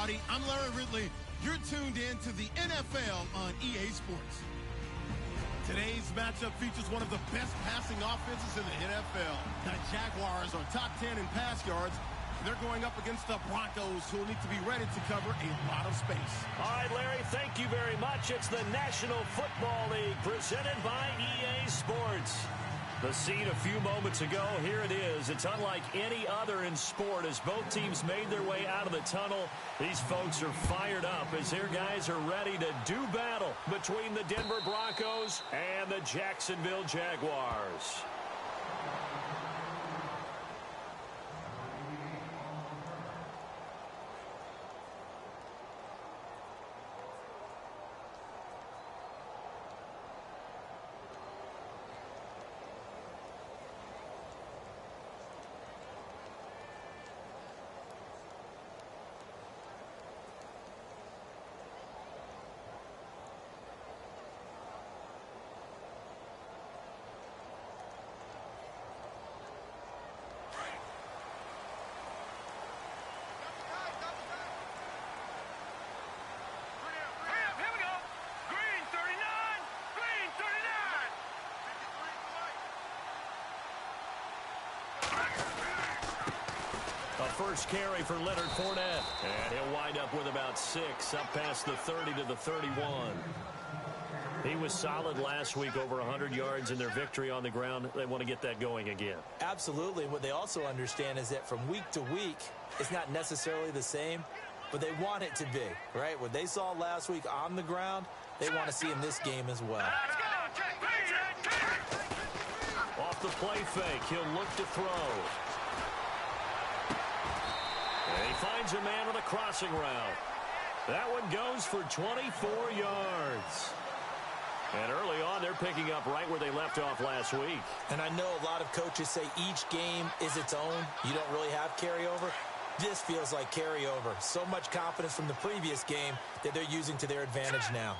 everybody. I'm Larry Ridley. You're tuned in to the NFL on EA Sports. Today's matchup features one of the best passing offenses in the NFL. The Jaguars are top 10 in pass yards. They're going up against the Broncos, who will need to be ready to cover a lot of space. All right, Larry, thank you very much. It's the National Football League presented by EA Sports. The scene a few moments ago, here it is. It's unlike any other in sport as both teams made their way out of the tunnel. These folks are fired up as their guys are ready to do battle between the Denver Broncos and the Jacksonville Jaguars. First carry for Leonard Fournette. And he'll wind up with about 6, up past the 30 to the 31. He was solid last week, over 100 yards in their victory on the ground. They want to get that going again. Absolutely. And what they also understand is that from week to week, it's not necessarily the same, but they want it to be, right? What they saw last week on the ground, they want to see in this game as well. Off the play fake, he'll look to throw. And he finds a man with a crossing route. That one goes for 24 yards. And early on, they're picking up right where they left off last week. And I know a lot of coaches say each game is its own. You don't really have carryover. This feels like carryover. So much confidence from the previous game that they're using to their advantage now.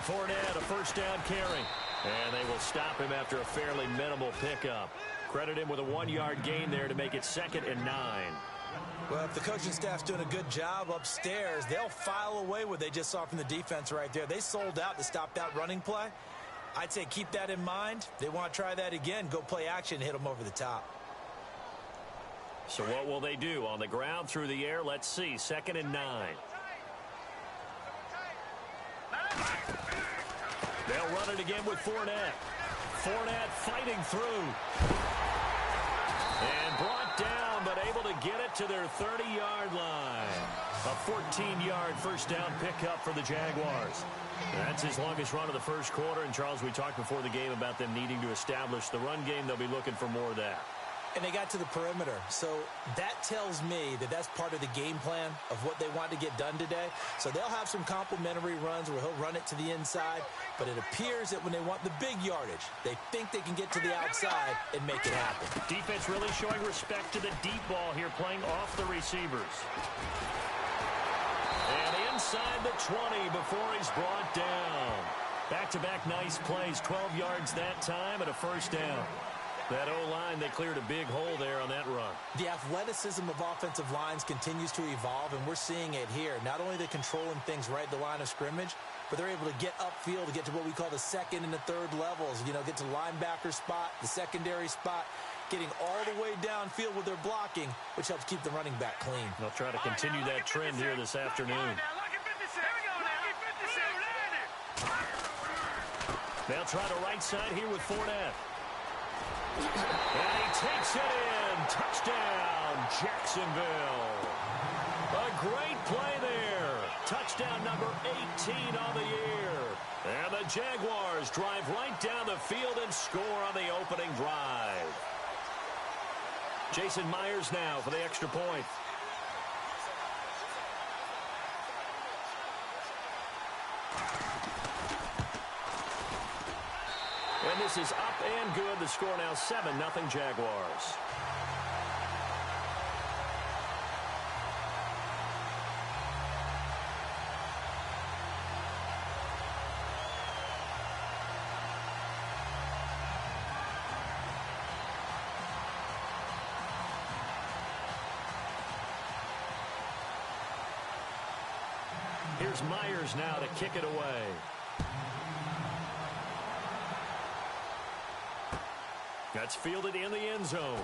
Fournette, a first down carry. And they will stop him after a fairly minimal pickup. Credit him with a 1-yard gain there to make it 2nd and 9. Well, if the coaching staff's doing a good job upstairs, they'll file away what they just saw from the defense right there. They sold out to stop that running play. I'd say keep that in mind. They want to try that again. Go play action, hit them over the top. So what will they do? On the ground, through the air, let's see. 2nd and 9. They'll run it again with Fournette. Fournette fighting through. And brought down, but able to get it to their 30-yard line. A 14-yard first down pickup for the Jaguars. That's his longest run of the first quarter. And, Charles, we talked before the game about them needing to establish the run game. They'll be looking for more of that. And they got to the perimeter. So that tells me that that's part of the game plan of what they want to get done today. So they'll have some complimentary runs where he'll run it to the inside. But it appears that when they want the big yardage, they think they can get to the outside and make it happen. Defense really showing respect to the deep ball here, playing off the receivers. And inside the 20 before he's brought down. Back-to-back nice plays, 12 yards that time and a first down. That O-line, they cleared a big hole there on that run. The athleticism of offensive lines continues to evolve, and we're seeing it here. Not only are they controlling things right at the line of scrimmage, but they're able to get upfield to get to what we call the second and the third levels. You know, get to the linebacker spot, the secondary spot, getting all the way downfield with their blocking, which helps keep the running back clean. They'll try to continue that trend here this afternoon. They'll try the right side here with Fournette. And he takes it in. Touchdown, Jacksonville. A great play there. Touchdown number 18 on the year. And the Jaguars drive right down the field and score on the opening drive. Jason Myers now for the extra point. And this is up and good. The score now 7-0 Jaguars. Here's Myers now to kick it away. That's fielded in the end zone.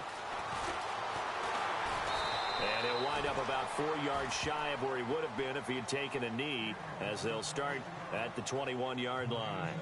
And he'll wind up about 4 yards shy of where he would have been if he had taken a knee, as they'll start at the 21-yard line.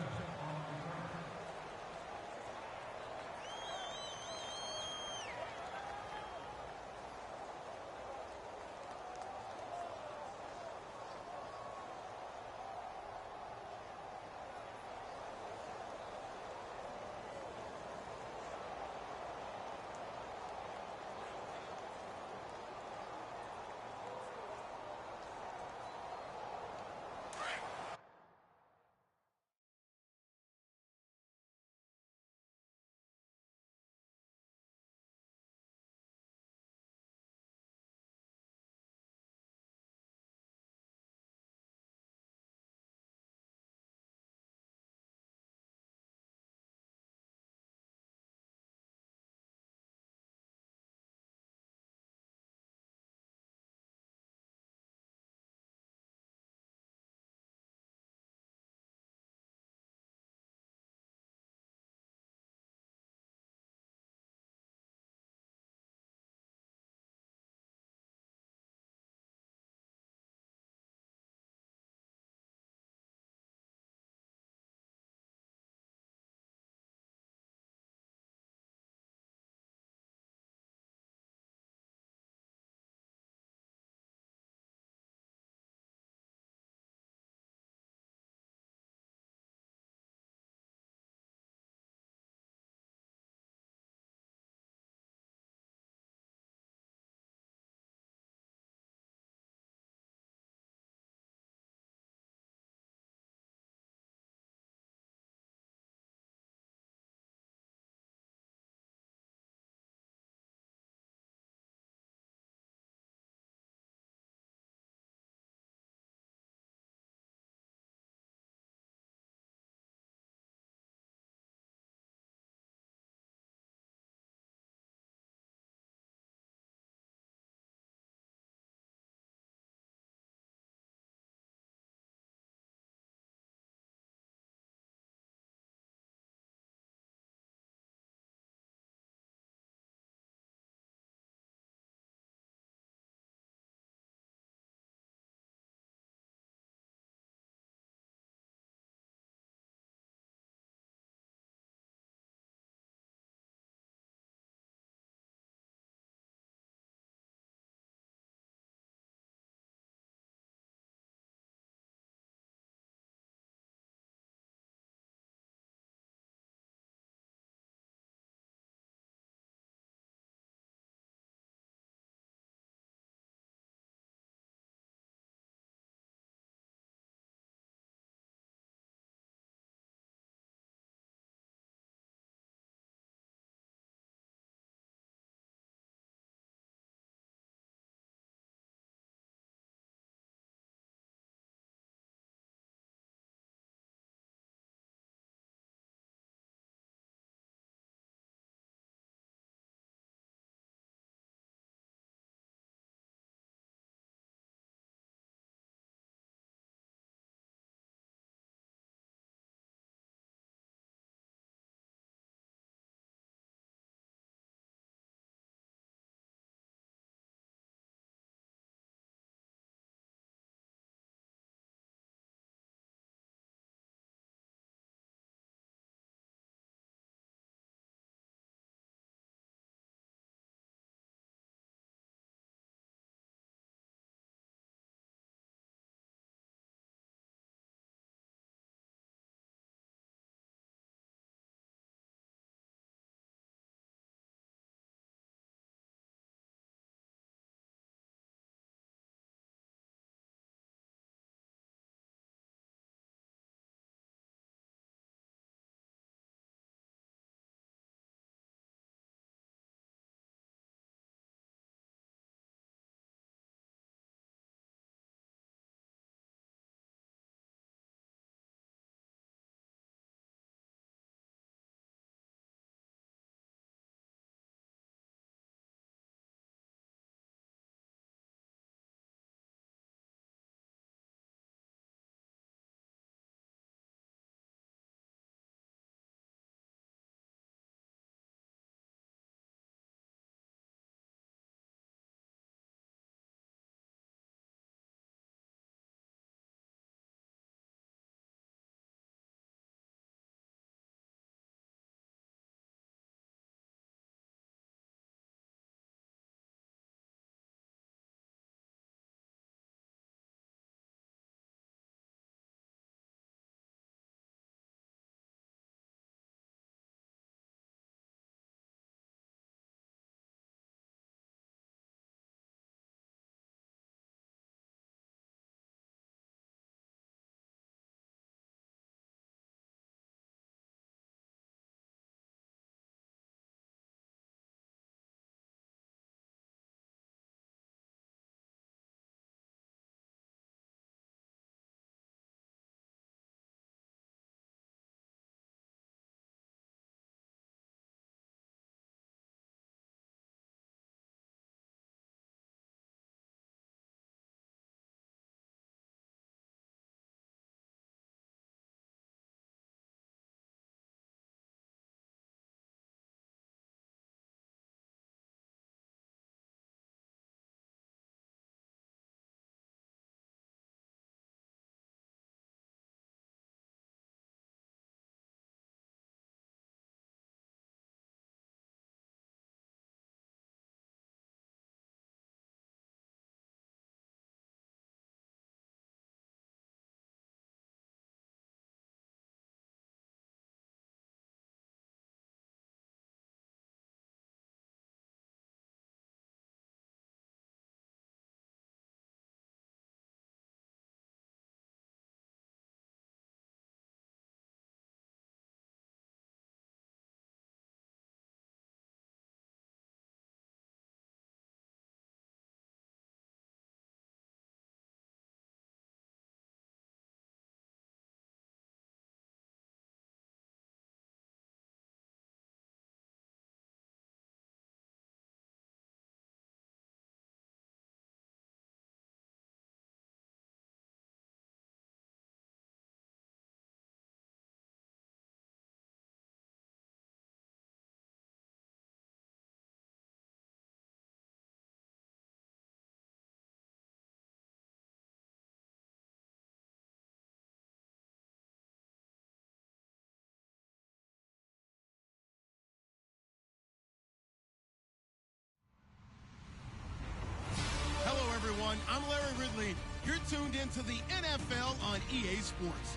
You're tuned into the NFL on EA Sports.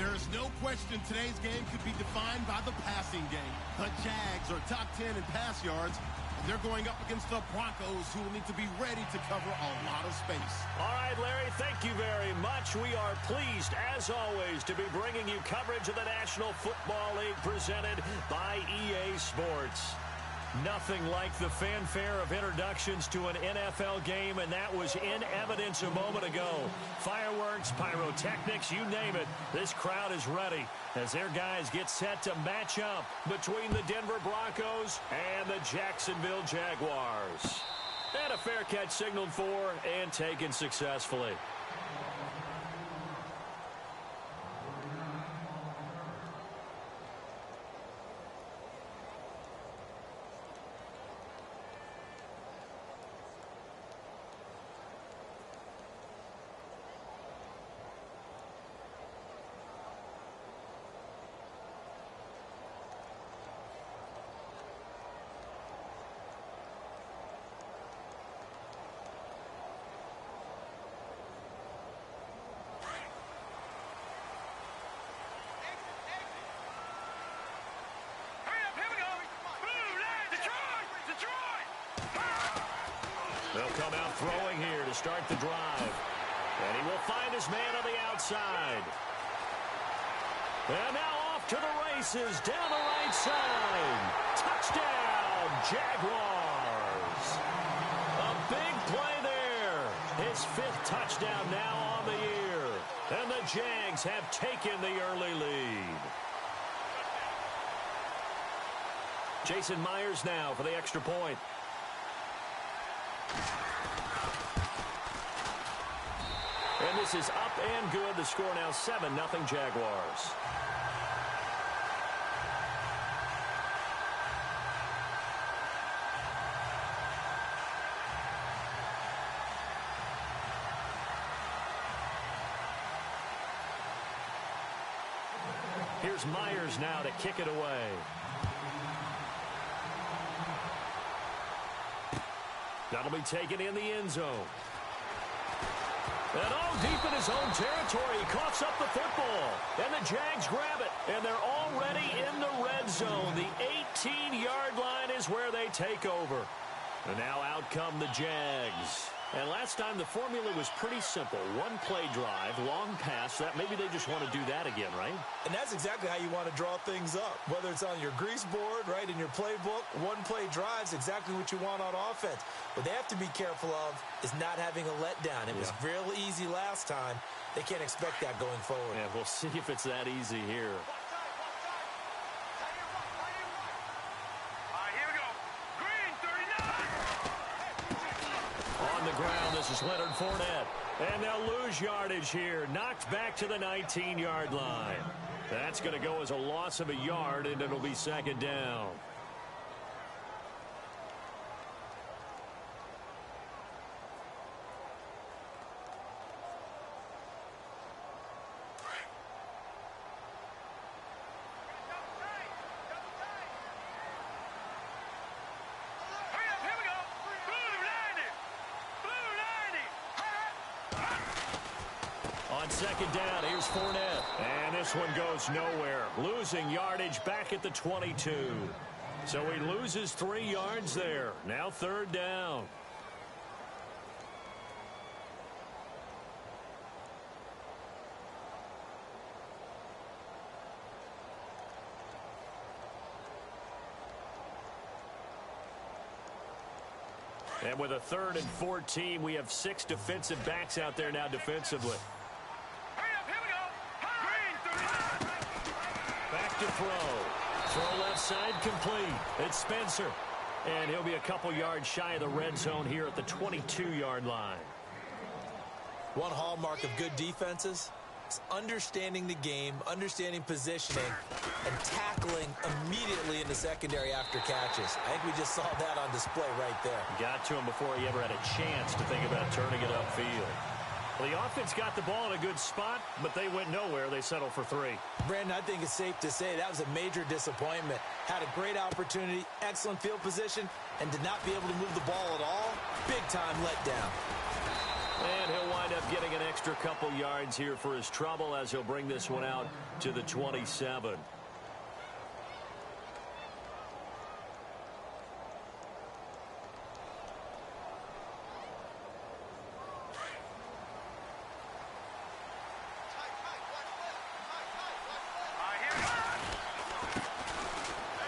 There is no question today's game could be defined by the passing game. The Jags are top 10 in pass yards, and they're going up against the Broncos, who will need to be ready to cover a lot of space. All right, Larry, thank you very much. We are pleased, as always, to be bringing you coverage of the National Football League presented by EA Sports. Nothing like the fanfare of introductions to an NFL game, and that was in evidence a moment ago. Fireworks, pyrotechnics, you name it. This crowd is ready as their guys get set to match up between the Denver Broncos and the Jacksonville Jaguars. And a fair catch signaled for and taken successfully. They'll come out throwing here to start the drive. And he will find his man on the outside. And now off to the races down the right side. Touchdown, Jaguars. A big play there. His 5th touchdown now on the year. And the Jags have taken the early lead. Jason Myers now for the extra point. And this is up and good. The score now 7-0 Jaguars. Here's Myers now to kick it away. That'll be taken in the end zone. And all deep in his own territory, he coughs up the football. And the Jags grab it. And they're already in the red zone. The 18-yard line is where they take over. And now out come the Jags. And last time the formula was pretty simple. One play drive, long pass. That maybe they just want to do that again, right? And that's exactly how you want to draw things up. Whether it's on your grease board, right, in your playbook, one play drive's exactly what you want on offense. What they have to be careful of is not having a letdown. It was real easy last time. They can't expect that going forward. Yeah, we'll see if it's that easy here. This is Leonard Fournette. And they'll lose yardage here. Knocked back to the 19-yard line. That's going to go as a loss of a yard, and it'll be 2nd down. On 2nd down, here's Fournette. And this one goes nowhere. Losing yardage back at the 22. So he loses 3 yards there. Now 3rd down. And with a 3rd and 14, we have 6 defensive backs out there now defensively. Back to throw. Throw left side complete. It's Spencer. And he'll be a couple yards shy of the red zone here at the 22-yard line. One hallmark of good defenses is understanding the game, understanding positioning, and tackling immediately in the secondary after catches. I think we just saw that on display right there. Got to him before he ever had a chance to think about turning it upfield. Well, the offense got the ball in a good spot, but they went nowhere. They settled for 3. Brandon, I think it's safe to say that was a major disappointment. Had a great opportunity, excellent field position, and did not be able to move the ball at all. Big-time letdown. And he'll wind wind up getting an extra couple yards here for his trouble as he'll bring this one out to the 27.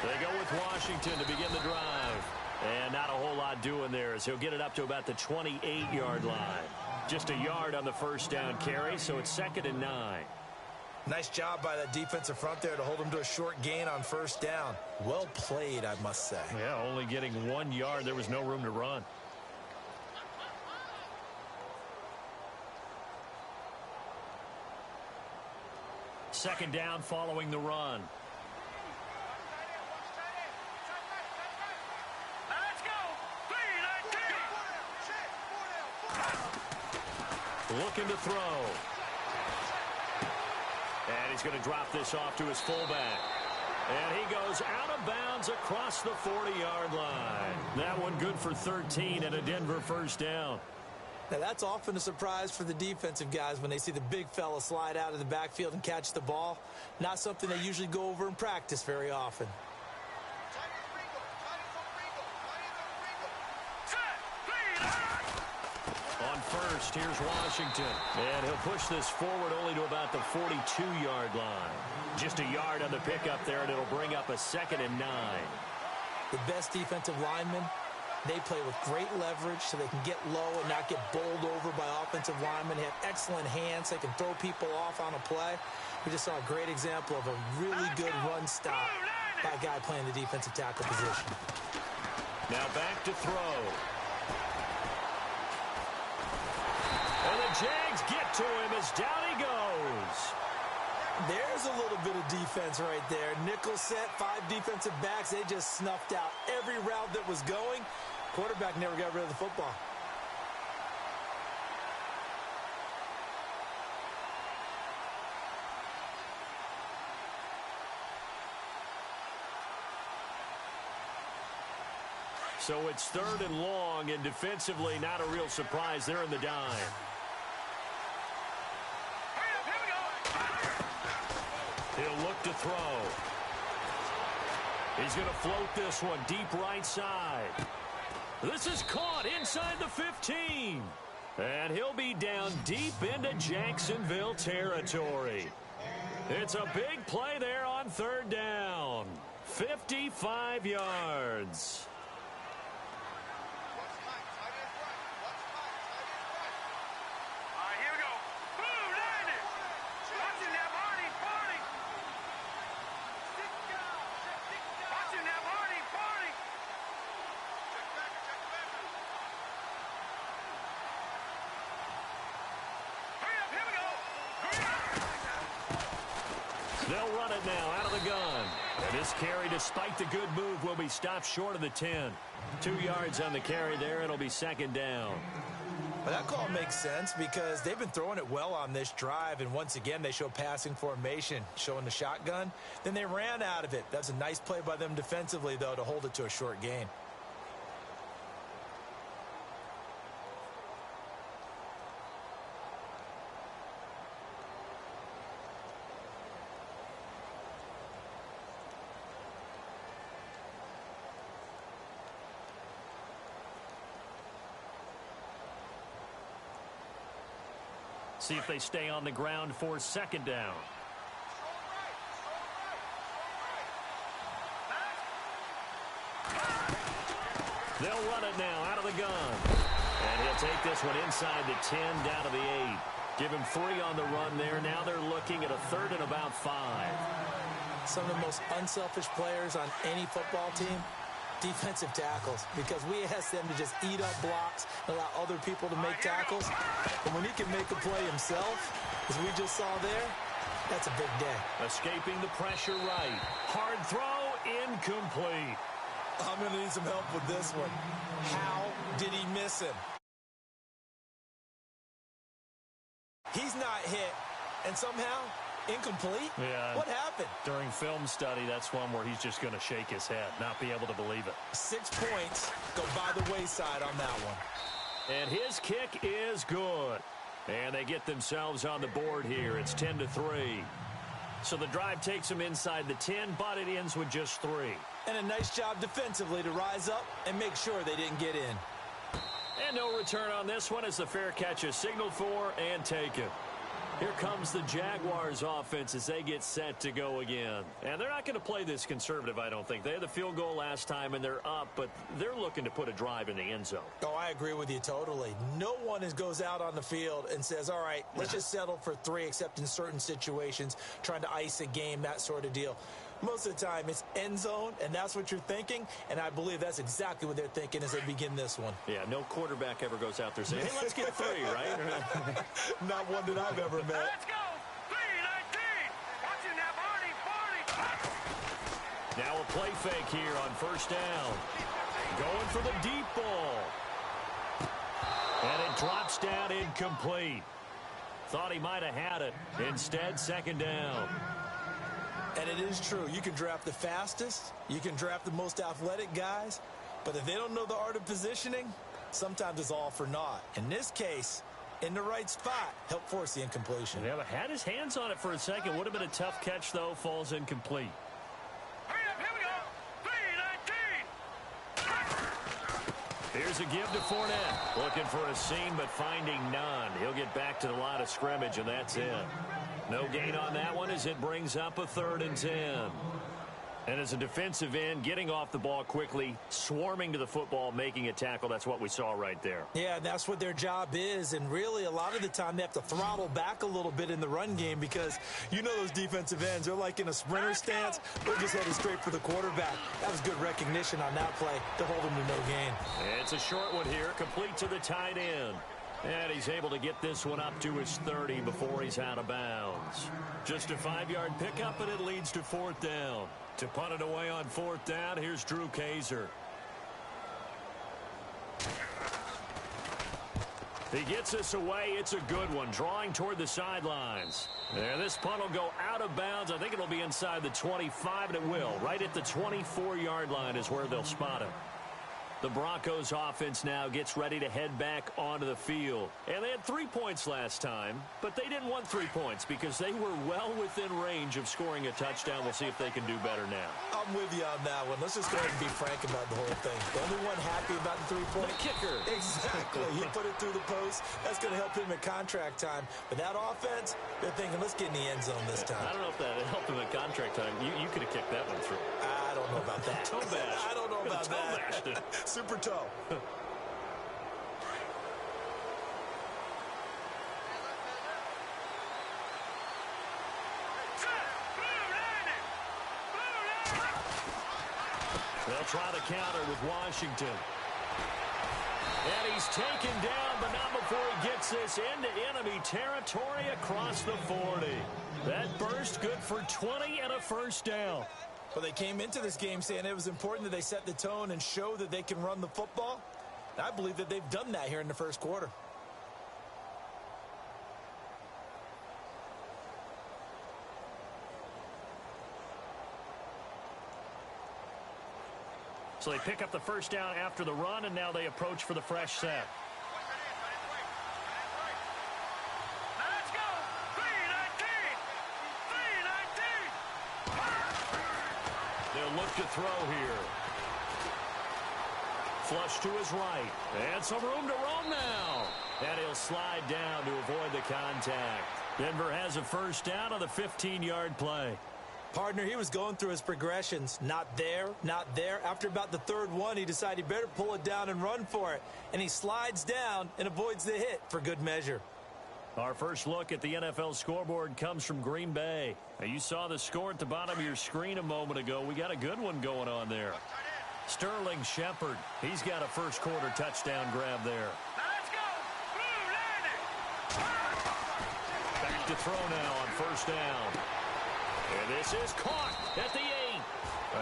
They go with Washington to begin the drive. And not a whole lot doing there as he'll get it up to about the 28-yard line. Just a yard on the first down carry, so it's 2nd and 9. Nice job by that defensive front there to hold him to a short gain on first down. Well played, I must say. Yeah, only getting 1 yard. There was no room to run. Second down following the run. Looking to throw. And he's going to drop this off to his fullback. And he goes out of bounds across the 40-yard line. That one good for 13 and a Denver first down. Now, that's often a surprise for the defensive guys when they see the big fella slide out of the backfield and catch the ball. Not something they usually go over in practice very often. On first, here's Washington. And he'll push this forward only to about the 42-yard line. Just a yard on the pickup there, and it'll bring up a 2nd and 9. The best defensive linemen, they play with great leverage so they can get low and not get bowled over by offensive linemen. They have excellent hands. They can throw people off on a play. We just saw a great example of a really good run stop by a guy playing the defensive tackle position. Now back to throw. And the Jags get to him as down he goes. There's a little bit of defense right there. Nickel set, 5 defensive backs. They just snuffed out every route that was going. Quarterback never got rid of the football. So it's 3rd and long, and defensively not a real surprise. They're in the dime. He'll look to throw. He's going to float this one deep right side. This is caught inside the 15. And he'll be down deep into Jacksonville territory. It's a big play there on 3rd down. 55 yards. They'll run it now out of the gun. And this carry, despite the good move, will be stopped short of the 10. 2 yards on the carry there. It'll be 2nd down. Well, that call makes sense because they've been throwing it well on this drive. And once again, they show passing formation, showing the shotgun. Then they ran out of it. That's a nice play by them defensively, though, to hold it to a short gain. See if they stay on the ground for 2nd down. They'll run it now out of the gun. And he'll take this one inside the 10 down to the 8. Give him 3 on the run there. Now they're looking at a 3rd and about 5. Some of the most unselfish players on any football team, defensive tackles, because we ask them to just eat up blocks, allow other people to make tackles. And when he can make a play himself, as we just saw there, that's a big day. Escaping the pressure right. Hard throw, incomplete. I'm going to need some help with this one. How did he miss him? He's not hit, and somehow incomplete? Yeah. What happened? During film study, that's one where he's just going to shake his head, not be able to believe it. 6 points go by the wayside on that one. And his kick is good. And they get themselves on the board here. It's 10-3. So the drive takes them inside the 10, but it ends with just 3. And a nice job defensively to rise up and make sure they didn't get in. And no return on this one as the fair catch is signaled for and taken. Here comes the Jaguars offense as they get set to go again. And they're not going to play this conservative, I don't think. They had the field goal last time, and they're up, but they're looking to put a drive in the end zone. Oh, I agree with you totally. No one goes out on the field and says, all right, let's just settle for 3, except in certain situations, trying to ice a game, that sort of deal. Most of the time, it's end zone, and that's what you're thinking, and I believe that's exactly what they're thinking as they begin this one. Yeah, no quarterback ever goes out there saying, hey, let's get 3, right? Not one that I've ever met. Let's go! 3-19! Watching that body! Now a play fake here on first down. Going for the deep ball. And it drops down incomplete. Thought he might have had it. Instead, second down. And it is true. You can draft the fastest. You can draft the most athletic guys. But if they don't know the art of positioning, sometimes it's all for naught. In this case, in the right spot, help force the incompletion. Yeah, but had his hands on it for a second. Would have been a tough catch, though. Falls incomplete. Hurry up, here we go! 3-19! Here's a give to Fournette. Looking for a seam, but finding none. He'll get back to the line of scrimmage, and that's it. No gain on that one as it brings up a 3rd and 10. And as a defensive end, getting off the ball quickly, swarming to the football, making a tackle, that's what we saw right there. Yeah, that's what their job is, and really a lot of the time they have to throttle back a little bit in the run game because you know those defensive ends, they're like in a sprinter stance, they're just headed straight for the quarterback. That was good recognition on that play to hold them to no gain. It's a short one here, complete to the tight end. And he's able to get this one up to his 30 before he's out of bounds. Just a 5-yard pickup, and it leads to 4th down. To punt it away on 4th down, here's Drew Kaiser. He gets us away. It's a good one, drawing toward the sidelines. And this punt will go out of bounds. I think it'll be inside the 25, and it will. Right at the 24-yard line is where they'll spot him. The Broncos offense now gets ready to head back onto the field. And they had 3 points last time, but they didn't want 3 points because they were well within range of scoring a touchdown. We'll see if they can do better now. I'm with you on that one. Let's just go ahead and be frank about the whole thing. The only one happy about the 3-point. The kicker. Exactly. He put it through the post. That's going to help him at contract time. But that offense, they're thinking, let's get in the end zone this time. I don't know if that helped him at contract time. You could have kicked that one through. I don't know about that. Toe bash. I don't know about toe that. bashed it. Super toe. They'll try to counter with Washington. And he's taken down, but not before he gets this into enemy territory across the 40. That burst good for 20 and a first down. Well, they came into this game saying it was important that they set the tone and show that they can run the football. I believe that they've done that here in the first quarter. So they pick up the first down after the run, and now they approach for the fresh set. Let's go! 3-19! 3-19! They'll look to throw here. Flush to his right. And some room to roam now. And he'll slide down to avoid the contact. Denver has a first down on the 15-yard play. Partner, he was going through his progressions. Not there, not there. After about the third one, he decided he better pull it down and run for it. And he slides down and avoids the hit for good measure. Our first look at the NFL scoreboard comes from Green Bay. Now, you saw the score at the bottom of your screen a moment ago. We got a good one going on there. Sterling Shepard, he's got a first quarter touchdown grab there. Let's go! Blue landing! Back to throw now on first down. And this is caught at the 8.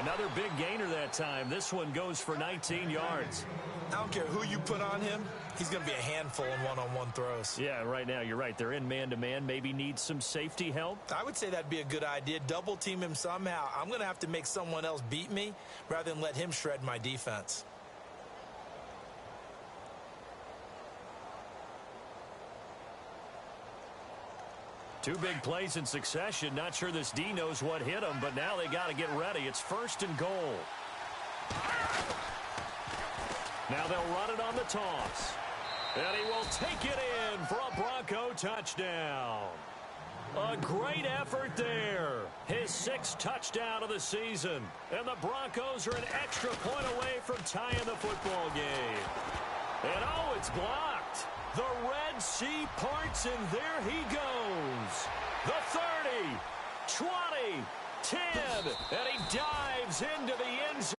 Another big gainer that time. This one goes for 19 yards. I don't care who you put on him. He's going to be a handful in one-on-one throws. Yeah, right now you're right. They're in man-to-man. Maybe need some safety help. I would say that'd be a good idea. Double team him somehow. I'm going to have to make someone else beat me rather than let him shred my defense. Two big plays in succession. Not sure this D knows what hit him, but now they got to get ready. It's 1st and goal. Now they'll run it on the toss. And he will take it in for a Bronco touchdown. A great effort there. His 6th touchdown of the season. And the Broncos are an extra point away from tying the football game. And oh, it's blocked. The Red Sea parts, and there he goes. The 30, 20, 10, and he dives into the end zone.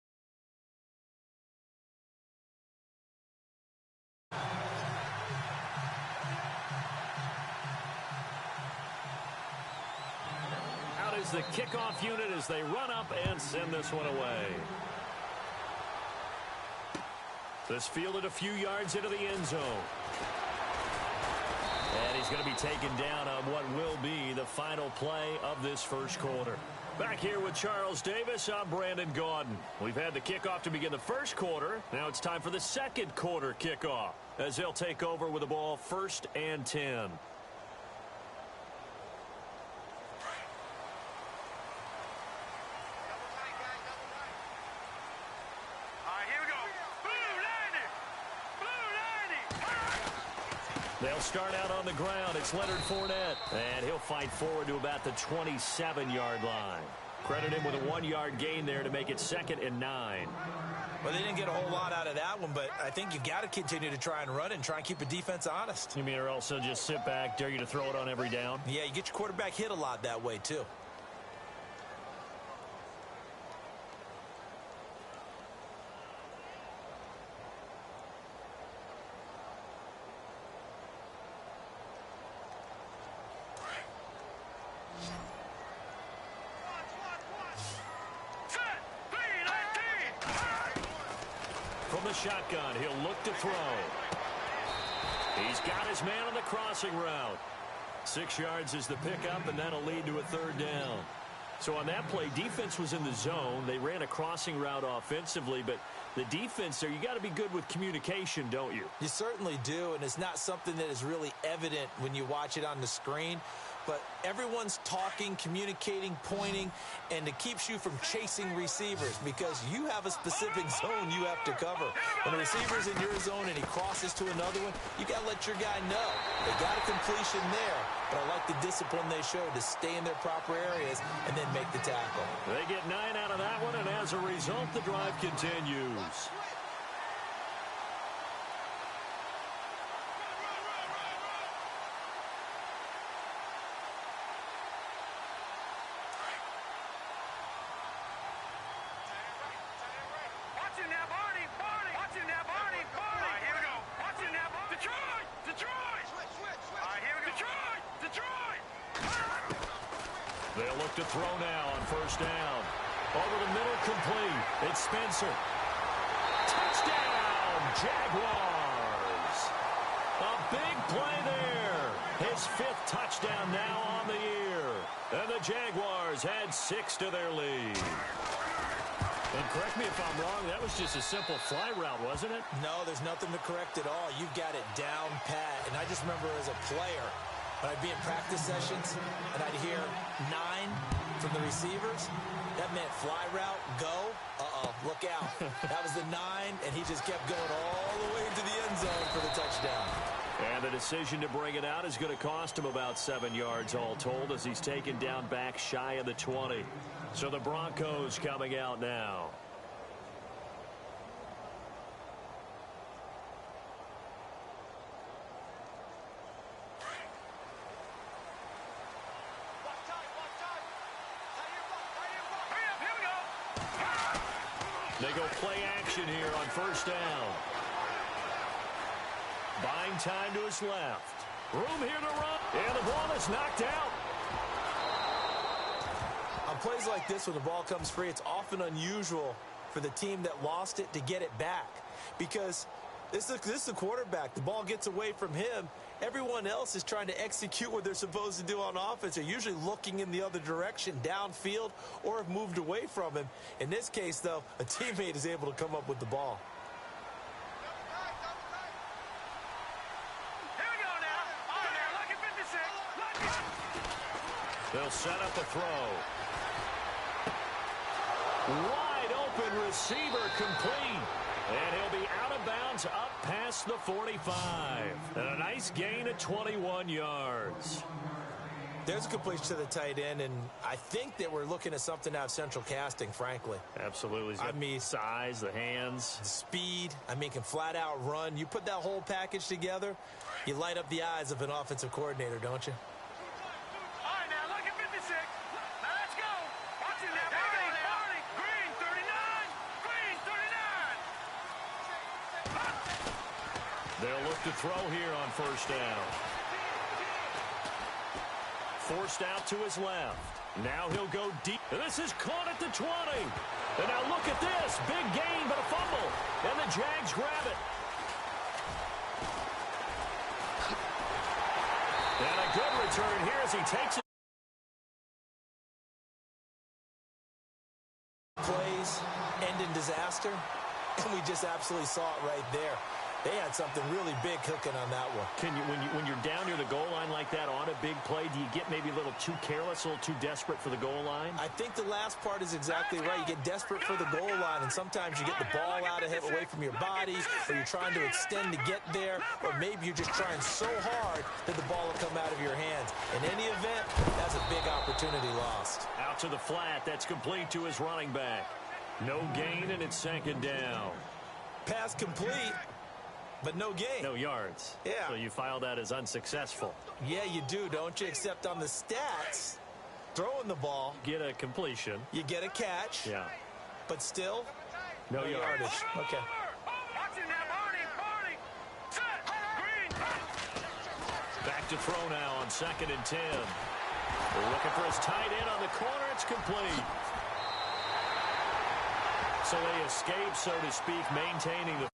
Out is the kickoff unit as they run up and send this one away. This fielded a few yards into the end zone. And he's going to be taken down on what will be the final play of this first quarter. Back here with Charles Davis, I'm Brandon Gaudin. We've had the kickoff to begin the first quarter. Now it's time for the second quarter kickoff as they'll take over with the ball 1st and 10. They'll start out on the ground. It's Leonard Fournette. And he'll fight forward to about the 27-yard line. Credit him with a 1-yard gain there to make it 2nd and 9. Well, they didn't get a whole lot out of that one, but I think you've got to continue to try and run and try and keep the defense honest. You mean or also just sit back, dare you to throw it on every down? Yeah, you get your quarterback hit a lot that way, too. From the shotgun, he'll look to throw. He's got his man on the crossing route. 6 yards is the pickup, and that'll lead to a 3rd down. So on that play, defense was in the zone. They ran a crossing route offensively, but the defense there, you got to be good with communication, don't you? You certainly do, and it's not something that is really evident when you watch it on the screen. But everyone's talking, communicating, pointing, and it keeps you from chasing receivers because you have a specific zone you have to cover. When the receiver's in your zone and he crosses to another one, you got to let your guy know. They got a completion there, but I like the discipline they showed to stay in their proper areas and then make the tackle. They get 9 out of that one, and as a result, the drive continues. They'll look to throw now on 1st down. Over the middle, complete. It's Spencer. Touchdown, Jaguars. A big play there. His 5th touchdown now on the year. And the Jaguars add 6 to their lead. And correct me if I'm wrong, that was just a simple fly route, wasn't it? No, there's nothing to correct at all. You've got it down pat. And I just remember as a player, when I'd be in practice sessions and I'd hear 9 from the receivers, that meant fly route, go, look out. That was the 9, and he just kept going all the way into the end zone for the touchdown. And the decision to bring it out is going to cost him about 7 yards all told as he's taken down back shy of the 20. So the Broncos coming out now. They go play action here on 1st down. Buying time to his left. Room here to run. And the ball is knocked out. On plays like this, when the ball comes free, it's often unusual for the team that lost it to get it back. Because this is the quarterback. The ball gets away from him. Everyone else is trying to execute what they're supposed to do on offense. They're usually looking in the other direction, downfield, or have moved away from him. In this case, though, a teammate is able to come up with the ball. Here we go now. On there, lucky 56. Lucky. They'll set up a throw. Wide open receiver complete. And he'll be out of bounds up past the 45. And a nice gain of 21 yards. There's a completion to the tight end, and I think that we're looking at something out of central casting, frankly. Absolutely. He's got size, the hands. Speed. I mean, can flat out run. You put that whole package together, you light up the eyes of an offensive coordinator, don't you? All right, now look at 56. Now let's go. Watch it now. Barney. Green, 39. Green, 39. They'll look to throw here on first down. Forced out to his left. Now he'll go deep. And this is caught at the 20. And now look at this. Big gain, but a fumble. And the Jags grab it. And a good return here as he takes it. Plays end in disaster. And we just absolutely saw it right there. They had something really big cooking on that one. Can you, when you're down near the goal line like that on a big play, do you get maybe a little too careless, a little too desperate for the goal line? I think the last part is exactly right. You get desperate for the goal line, and sometimes you get the ball out of it away from your body, or you're trying to extend to get there, or maybe you're just trying so hard that the ball will come out of your hands. In any event, that's a big opportunity lost. Out to the flat. That's complete to his running back. No gain, and it's second down. Pass complete. But no gain. No yards. Yeah. So you file that as unsuccessful. Yeah, you do, don't you? Except on the stats, throwing the ball. Get a completion. You get a catch. Yeah. But still, no yardage. Okay. Watch it now, Barney. Set. Green. Back to throw now on 2nd and 10. They're looking for his tight end on the corner. It's complete. So they escape, so to speak, maintaining the.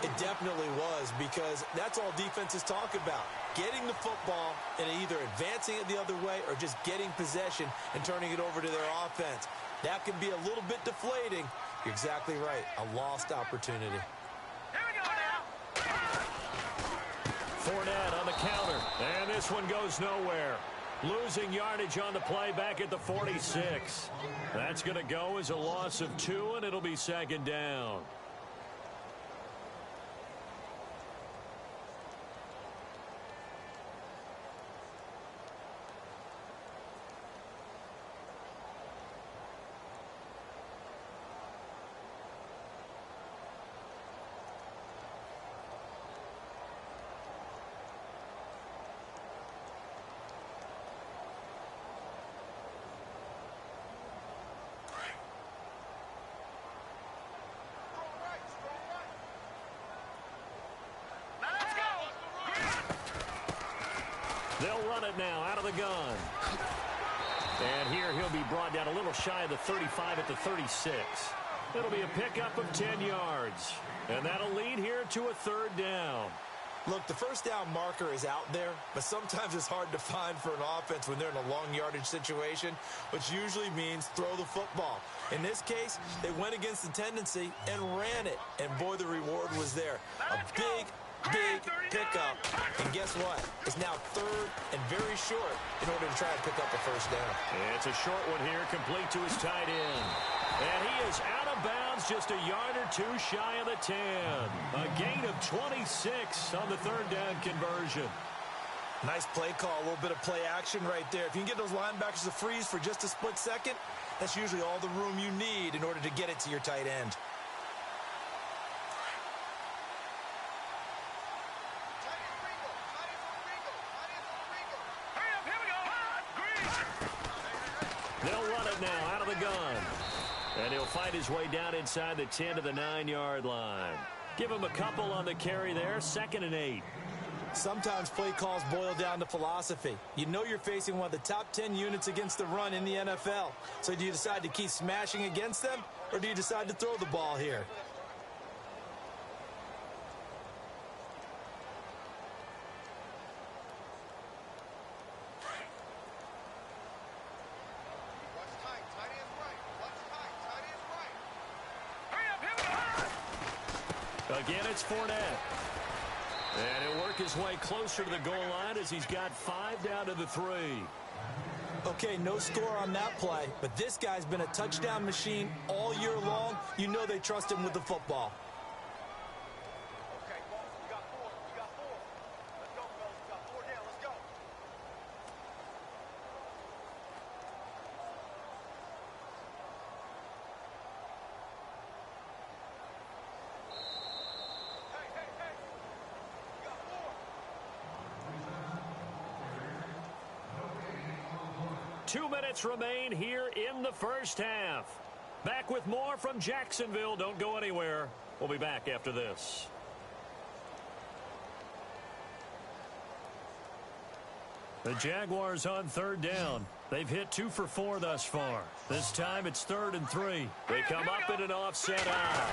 It definitely was, because that's all defenses talk about. Getting the football and either advancing it the other way or just getting possession and turning it over to their offense. That can be a little bit deflating. You're exactly right. A lost opportunity. Here we go now. Fournette on the counter. And this one goes nowhere. Losing yardage on the play back at the 46. That's going to go as a loss of 2, and it'll be second down. They'll run it now out of the gun. And here he'll be brought down a little shy of the 35 at the 36. It'll be a pickup of 10 yards. And that'll lead here to a third down. Look, the first down marker is out there, but sometimes it's hard to find for an offense when they're in a long yardage situation, which usually means throw the football. In this case, they went against the tendency and ran it. And boy, the reward was there. A big pickup. And guess what? It's now third and very short in order to try and pick up a first down. It's a short one here, complete to his tight end. And he is out of bounds just a yard or two shy of the 10. A gain of 26 on the third down conversion. Nice play call, a little bit of play action right there. If you can get those linebackers to freeze for just a split second, that's usually all the room you need in order to get it to your tight end. They'll run it now out of the gun. And he'll fight his way down inside the 10 to the 9-yard line. Give him a couple on the carry there, 2nd and 8. Sometimes play calls boil down to philosophy. You know you're facing one of the top 10 units against the run in the NFL. So do you decide to keep smashing against them, or do you decide to throw the ball here? Again, it's Fournette. And he'll work his way closer to the goal line as he's got 5 down to the 3. Okay, no score on that play, but this guy's been a touchdown machine all year long. You know they trust him with the football. Okay, boss, we got 4. We got 4. Let's go, fellas. We got 4 down. Let's go. Hey, hey, hey. We got 4. 2 minutes remain here in the first half. Back with more from Jacksonville. Don't go anywhere. We'll be back after this. The Jaguars on 3rd down. They've hit 2 for 4 thus far. This time it's 3rd and 3. They come up in an offset eye.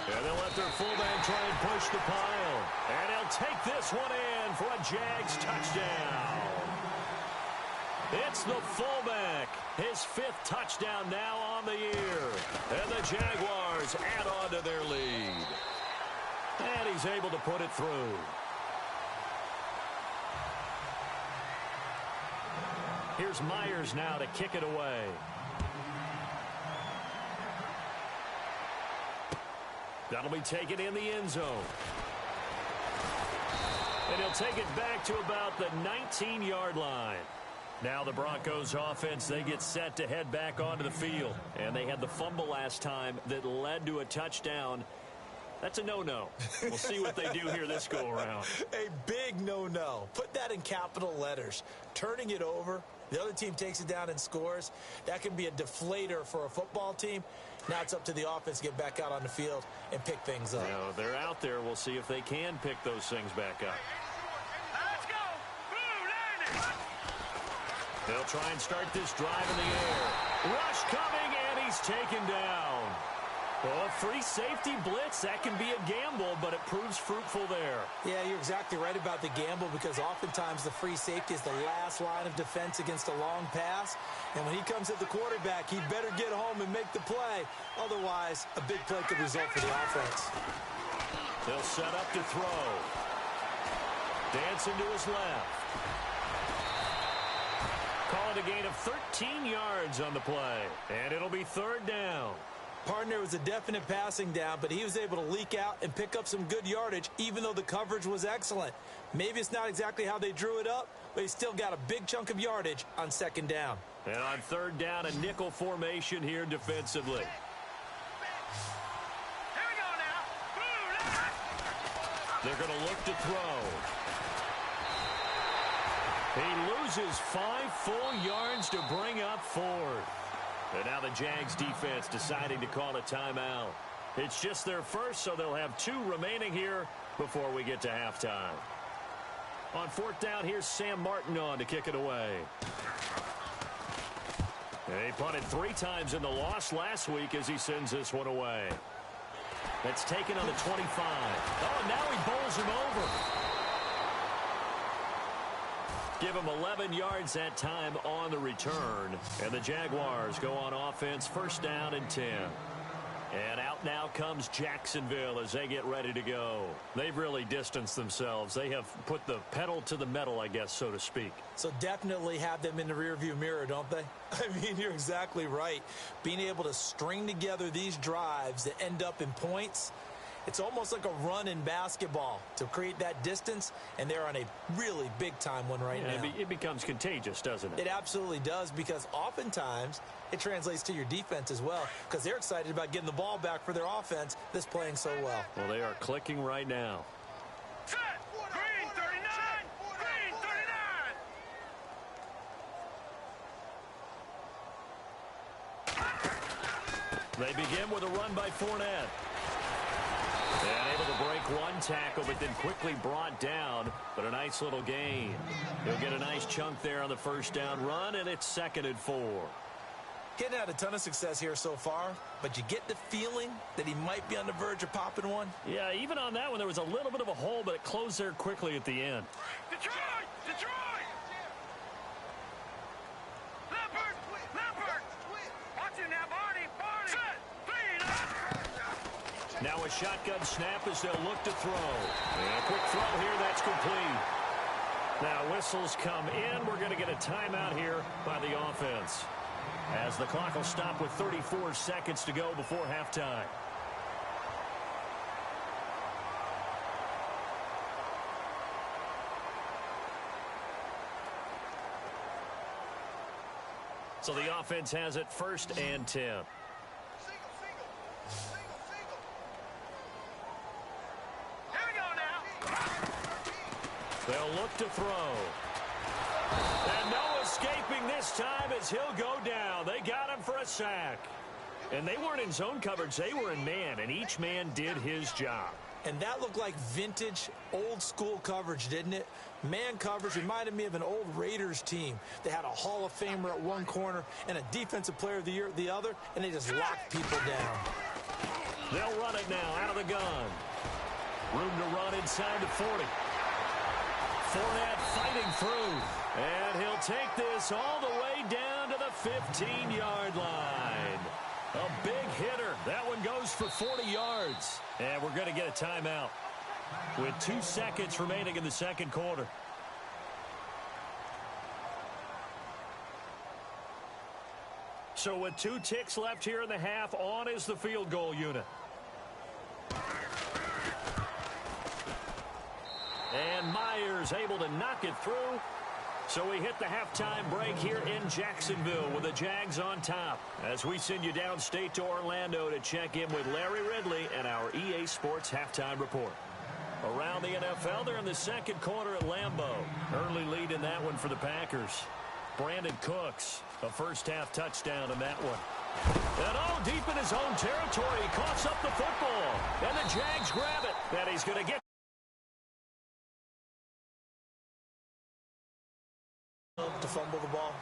And they'll let their fullback try and push the pile. And he'll take this one in for a Jags touchdown. It's the fullback. His 5th touchdown now on the year. And the Jaguars add on to their lead. And he's able to put it through. Here's Myers now to kick it away. That'll be taken in the end zone. And he'll take it back to about the 19-yard line. Now the Broncos offense, they get set to head back onto the field. And they had the fumble last time that led to a touchdown. That's a no-no. We'll see what they do here this go-around. A big no-no. Put that in capital letters. Turning it over, the other team takes it down and scores. That can be a deflator for a football team. Now it's up to the offense to get back out on the field and pick things up. Now, they're out there. We'll see if they can pick those things back up. Let's go. Blue landing. They'll try and start this drive in the air. Rush coming, and he's taken down. Well, a free safety blitz, that can be a gamble, but it proves fruitful there. Yeah, you're exactly right about the gamble because oftentimes the free safety is the last line of defense against a long pass. And when he comes at the quarterback, he'd better get home and make the play. Otherwise, a big play could result for the offense. They'll set up to throw. Dancing to his left. Call it a gain of 13 yards on the play. And it'll be 3rd down. Partner was a definite passing down, but he was able to leak out and pick up some good yardage, even though the coverage was excellent. Maybe it's not exactly how they drew it up, but he still got a big chunk of yardage on 2nd down. And on 3rd down, a nickel formation here defensively. Here we go now. Blue landing. They're going to look to throw. He loses 5 full yards to bring up 4th. And now the Jags defense deciding to call a timeout. It's just their first, so they'll have 2 remaining here before we get to halftime. On 4th down, here's Sam Martin on to kick it away. He punted 3 times in the loss last week as he sends this one away. That's taken on the 25. Oh, and now he bowls him over. Give him 11 yards that time on the return. And the Jaguars go on offense, 1st down and 10. And out now comes Jacksonville as they get ready to go. They've really distanced themselves. They have put the pedal to the metal, I guess, so to speak. So definitely have them in the rearview mirror, don't they? I mean, you're exactly right. Being able to string together these drives that end up in points, it's almost like a run in basketball to create that distance, and they're on a really big-time one right now. It becomes contagious, doesn't it? It absolutely does, because oftentimes it translates to your defense as well, because they're excited about getting the ball back for their offense that's playing so well. Well, they are clicking right now. Set. Green 39. Green 39. They begin with a run by Fournette. And able to break one tackle, but then quickly brought down. But a nice little gain. He'll get a nice chunk there on the 1st down run, and it's 2nd and 4. Getting had a ton of success here so far, but you get the feeling that he might be on the verge of popping one. Yeah, even on that one, there was a little bit of a hole, but it closed there quickly at the end. Detroit! Detroit! Leopard! Leopard! Watch it now, Barney! Barney! Set! Clean! Now a shotgun snap as they'll look to throw. And a quick throw here, that's complete. Now whistles come in. We're going to get a timeout here by the offense, as the clock will stop with 34 seconds to go before halftime. So the offense has it 1st and 10. Here we go now. They'll look to throw. And no escaping this time as he'll go down. They got him for a sack. And they weren't in zone coverage. They were in man, and each man did his job. And that looked like vintage, old-school coverage, didn't it? Man coverage reminded me of an old Raiders team. They had a Hall of Famer at one corner and a Defensive Player of the Year at the other, and they just locked people down. They'll run it now out of the gun. Room to run inside the 40. Fournette fighting through. And he'll take this all the way down to the 15-yard line. A big hitter. That one goes for 40 yards. And we're going to get a timeout with 2 seconds remaining in the second quarter. So with 2 ticks left here in the half, on is the field goal unit. And Myers able to knock it through. So we hit the halftime break here in Jacksonville with the Jags on top, as we send you downstate to Orlando to check in with Larry Ridley and our EA Sports halftime report. Around the NFL, they're in the second quarter at Lambeau. Early lead in that one for the Packers. Brandon Cooks, a first-half touchdown in that one. And deep in his own territory, he coughs up the football. And the Jags grab it. That he's going to get. To fumble the ball.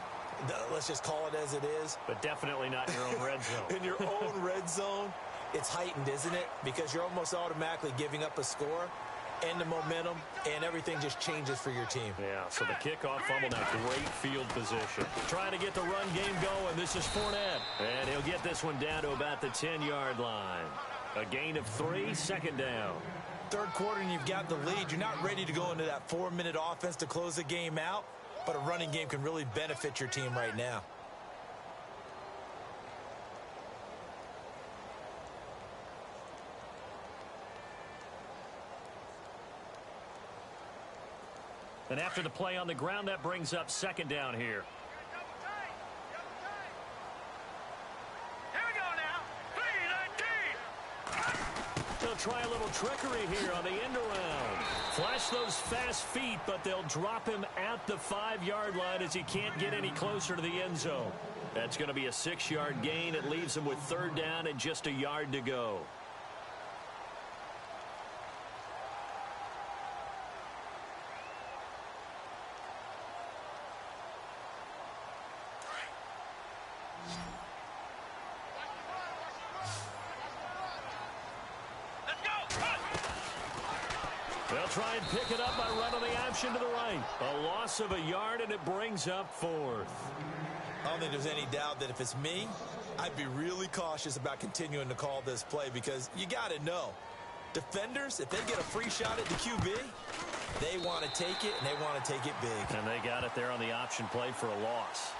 Let's just call it as it is. But definitely not in your own red zone. In your own red zone, it's heightened, isn't it? Because you're almost automatically giving up a score and the momentum, and everything just changes for your team. Yeah, so the kickoff fumble now, great field position. Trying to get the run game going. This is Fournette. And he'll get this one down to about the 10-yard line. A gain of 3, second down. Third quarter and you've got the lead. You're not ready to go into that 4-minute offense to close the game out. But a running game can really benefit your team right now. And after the play on the ground, that brings up second down here. Here we go now. 3-19. They'll try a little trickery here on the end around. Flash those fast feet, but they'll drop him at the 5-yard line as he can't get any closer to the end zone. That's going to be a 6-yard gain. It leaves him with third down and just a yard to go. They'll try and pick it up by running the option to the right. A loss of a yard, and it brings up 4th. I don't think there's any doubt that if it's me, I'd be really cautious about continuing to call this play, because you got to know, defenders, if they get a free shot at the QB, they want to take it, and they want to take it big. And they got it there on the option play for a loss.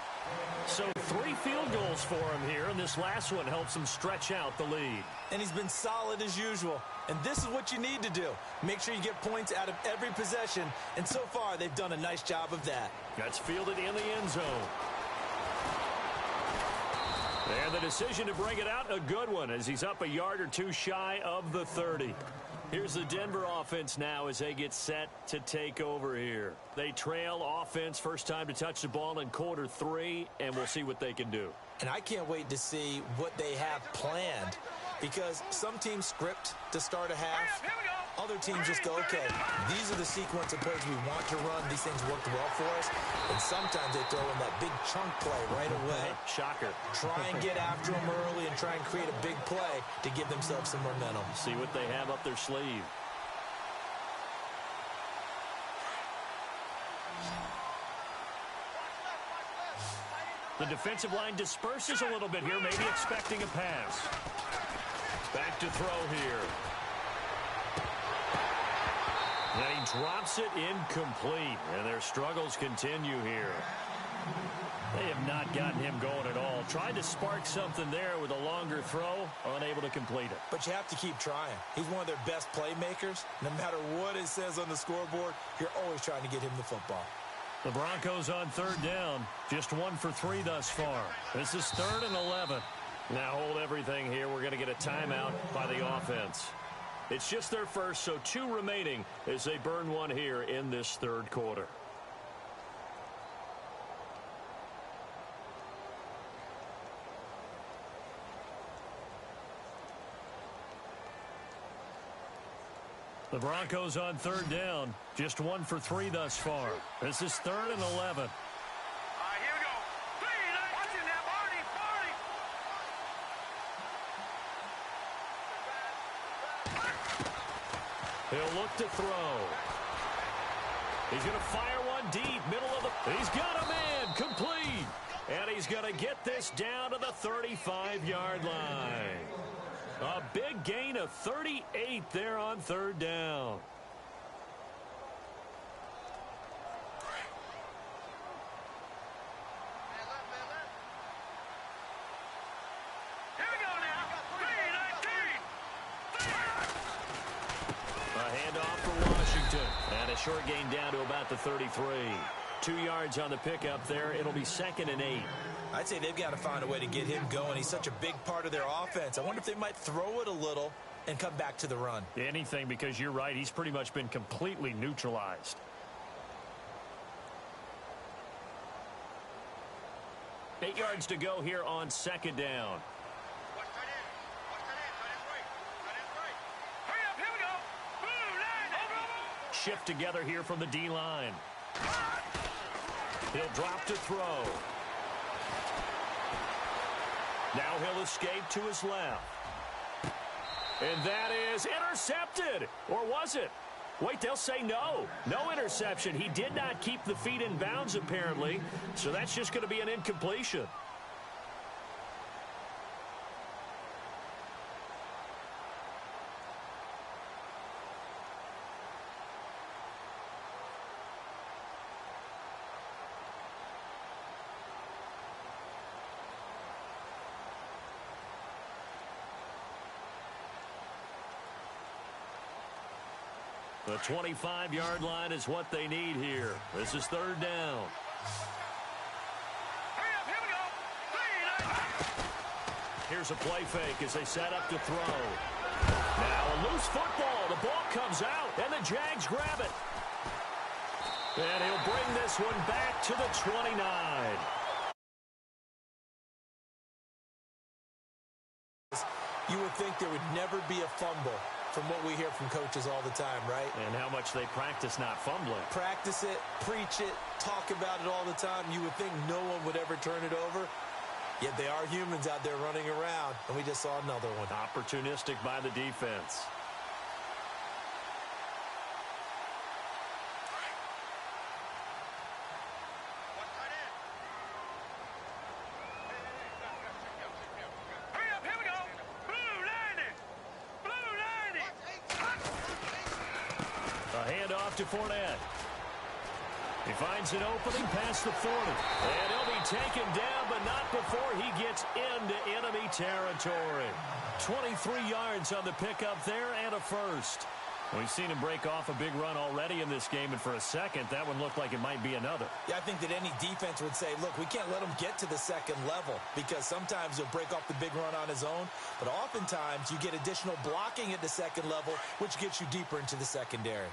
So 3 field goals for him here, and this last one helps him stretch out the lead. And he's been solid as usual. And this is what you need to do. Make sure you get points out of every possession. And so far, they've done a nice job of that. That's fielded in the end zone. And the decision to bring it out, a good one, as he's up a yard or 2 shy of the 30. Here's the Denver offense now as they get set to take over here. They trail offense, first time to touch the ball in quarter 3, and we'll see what they can do. And I can't wait to see what they have planned, because some teams script to start a half. Here we go. Other teams just go, okay, these are the sequence of plays we want to run. These things worked well for us. And sometimes they throw in that big chunk play right away. Shocker. Try and get after them early and try and create a big play to give themselves some momentum. See what they have up their sleeve. The defensive line disperses a little bit here, maybe expecting a pass. Back to throw here. And he drops it incomplete, and their struggles continue here. They have not gotten him going at all. Tried to spark something there with a longer throw, unable to complete it. But you have to keep trying. He's one of their best playmakers. No matter what it says on the scoreboard, you're always trying to get him the football. The Broncos on third down. Just 1 for 3 thus far. This is 3rd and 11. Now hold everything here. We're going to get a timeout by the offense. It's just their first, so 2 remaining as they burn one here in this third quarter. The Broncos on third down. Just 1 for 3 thus far. This is 3rd and 11. All right, here we go. 3, watch it now, Barney. He'll look to throw. He's going to fire one deep, middle of the... He's got a man, complete. And he's going to get this down to the 35-yard line. A big gain of 38 there on third down. Here we go now. 3, 19. A handoff for Washington. And a short gain down to about the 33. 2 yards on the pickup there. It'll be 2nd and 8. I'd say they've got to find a way to get him going. He's such a big part of their offense. I wonder if they might throw it a little and come back to the run. Anything, because you're right. He's pretty much been completely neutralized. Eight yards to go here on 2nd down. Watch tight end. Watch tight end. Tight end's right. Tight end's right. Hurry up. Here we go. Boom, 9. Over. Shift together here from the D-line. He'll drop to throw. Now he'll escape to his left. And that is intercepted. Or was it? Wait, they'll say no. No interception. He did not keep the feet in bounds, apparently. So that's just going to be an incompletion. The 25-yard line is what they need here. This is 3rd down. Hurry up. Here we go. 3, 9. Here's a play fake as they set up to throw. Now a loose football. The ball comes out, and the Jags grab it. And he'll bring this one back to the 29. You would think there would never be a fumble from what we hear from coaches all the time, right? And how much they practice not fumbling. Practice it, preach it, talk about it all the time. You would think no one would ever turn it over. Yet they are humans out there running around, and we just saw another one. Opportunistic by the defense. Watch tight end. Hurry up. Here we go. Blue 90. Blue 90. A handoff to Fournette. He finds an opening past the 40. And he'll be taken down, but not before he gets into enemy territory. 23 yards on the pickup there and a first. We've seen him break off a big run already in this game, and for a second, that one looked like it might be another. Yeah, I think that any defense would say, look, we can't let him get to the second level because sometimes he'll break off the big run on his own, but oftentimes you get additional blocking at the second level, which gets you deeper into the secondary.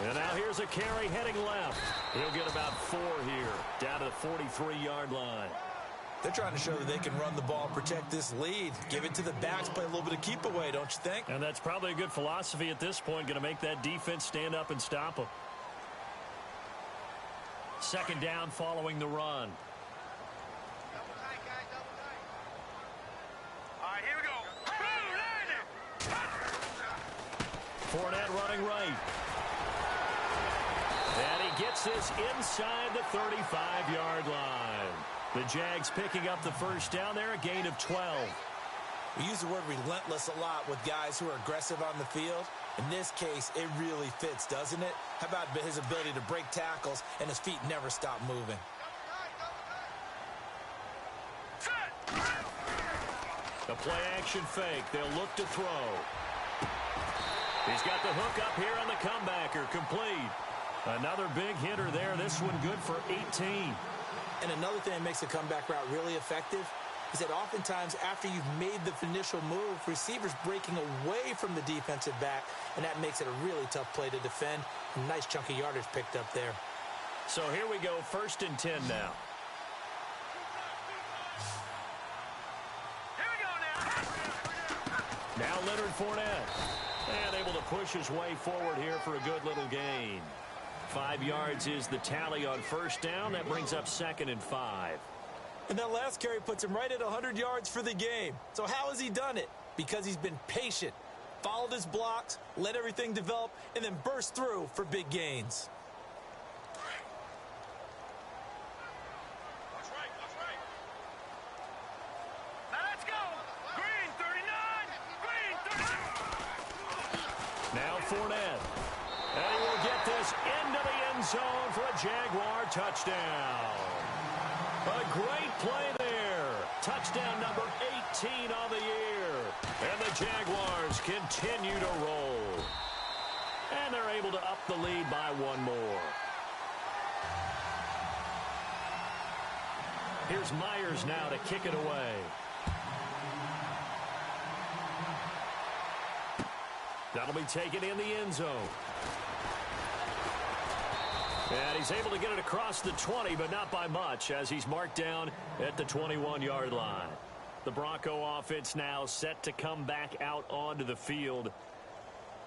And now here's a carry heading left. He'll get about 4 here, down to the 43-yard line. They're trying to show that they can run the ball, protect this lead, give it to the backs, play a little bit of keep away, don't you think? And that's probably a good philosophy at this point, going to make that defense stand up and stop them. 2nd down following the run. Double tight, guys, double tight. All right, here we go. Fournette running right. And he gets this inside the 35-yard line. The Jags picking up the first down there, a gain of 12. We use the word relentless a lot with guys who are aggressive on the field. In this case, it really fits, doesn't it? How about his ability to break tackles and his feet never stop moving? The play-action fake. They'll look to throw. He's got the hook up here on the comebacker. Complete. Another big hitter there. This one good for 18. And another thing that makes the comeback route really effective is that oftentimes after you've made the initial move, receivers breaking away from the defensive back, and that makes it a really tough play to defend. A nice chunk of yardage picked up there. So here we go, 1st and 10 now. Here we go now. Now Leonard Fournette. And able to push his way forward here for a good little gain. 5 yards is the tally on 1st down. That brings up 2nd and 5. And that last carry puts him right at 100 yards for the game. So how has he done it? Because he's been patient, followed his blocks, let everything develop, and then burst through for big gains. That's right. Now let's go. Green 39. Green 39. Now Fournette. And he will get this into the end zone for a Jaguar touchdown. A great play there. Touchdown number 18 on the year. And the Jaguars continue to roll. And they're able to up the lead by one more. Here's Myers now to kick it away. That'll be taken in the end zone. And he's able to get it across the 20, but not by much, as he's marked down at the 21-yard line. The Bronco offense now set to come back out onto the field.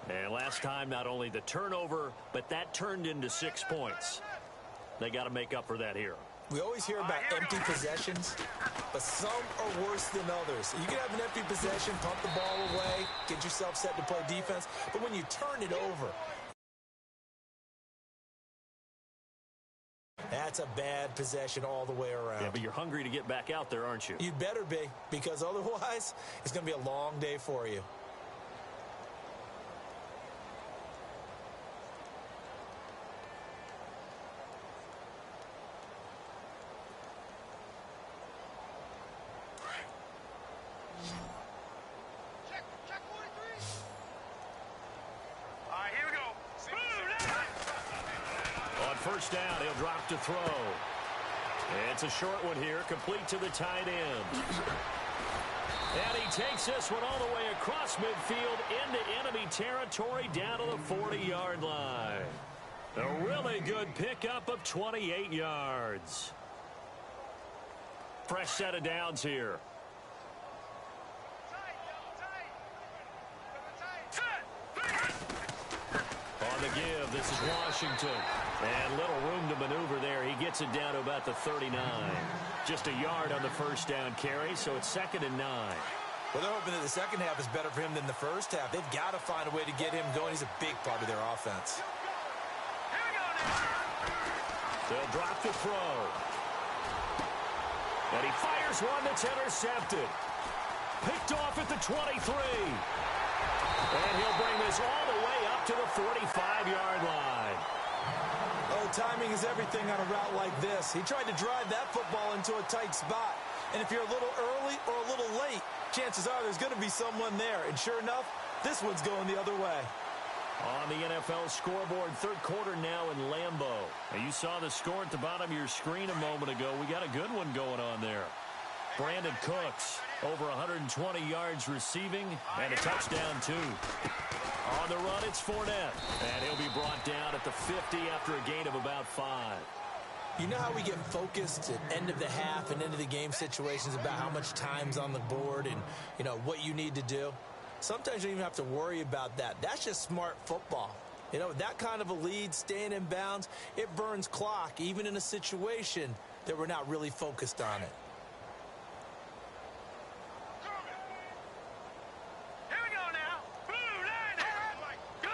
And last time, not only the turnover, but that turned into 6 points. They got to make up for that here. We always hear about empty possessions, but some are worse than others. You can have an empty possession, pump the ball away, get yourself set to play defense, but when you turn it over, that's a bad possession all the way around. Yeah, but you're hungry to get back out there, aren't you? You better be, because otherwise it's going to be a long day for you. Check 43. All right, here we go. On 1st down, he'll drop to throw. It's a short one here, complete to the tight end. And he takes this one all the way across midfield into enemy territory down to the 40-yard line. A really good pickup of 28 yards. Fresh set of downs here. On the give, this is Washington. And little room to maneuver there. He gets it down to about the 39. Just a yard on the 1st down carry, so it's 2nd and 9. Well, they're hoping that the second half is better for him than the first half. They've got to find a way to get him going. He's a big part of their offense. Here we go now. They'll drop the throw. And he fires one that's intercepted. Picked off at the 23. And he'll bring this all the way up to the 45-yard line. Oh, timing is everything on a route like this. He tried to drive that football into a tight spot. And if you're a little early or a little late, chances are there's going to be someone there. And sure enough, this one's going the other way. On the NFL scoreboard, 3rd quarter now in Lambeau. And you saw the score at the bottom of your screen a moment ago. We got a good one going on there. Brandon Cooks, over 120 yards receiving, and a touchdown, too. On the run, it's Fournette. And he'll be brought down at the 50 after a gain of about 5. You know how we get focused at end of the half and end of the game situations about how much time's on the board and, you know, what you need to do? Sometimes you don't even have to worry about that. That's just smart football. You know, that kind of a lead, staying in bounds, it burns clock, even in a situation that we're not really focused on it. Here we go now. Blue line. Go.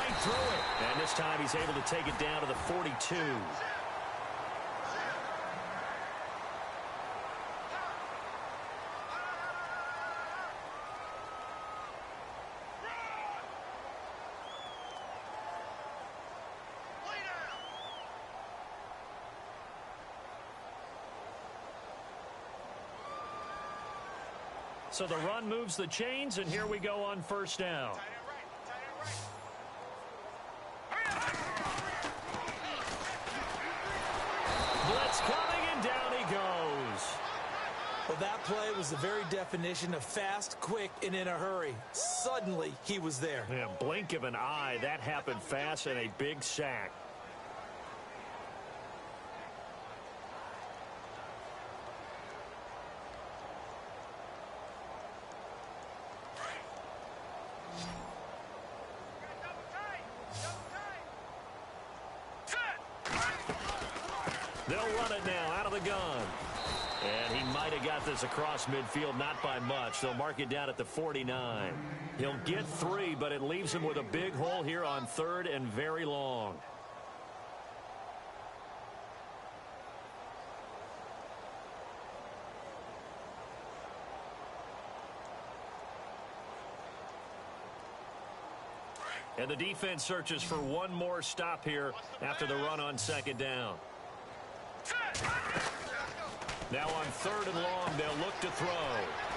right through it. And this time he's able to take it down to the 42. So the run moves the chains, and here we go on first down. Blitz coming, and down he goes. Well, that play was the very definition of fast, quick, and in a hurry. Suddenly, he was there. Yeah, blink of an eye, that happened fast, and a big sack. They'll run it now out of the gun. And he might have got this across midfield, not by much. They'll mark it down at the 49. He'll get 3, but it leaves him with a big hole here on 3rd and very long. And the defense searches for one more stop here after the run on 2nd down. Now on 3rd and long, they'll look to throw.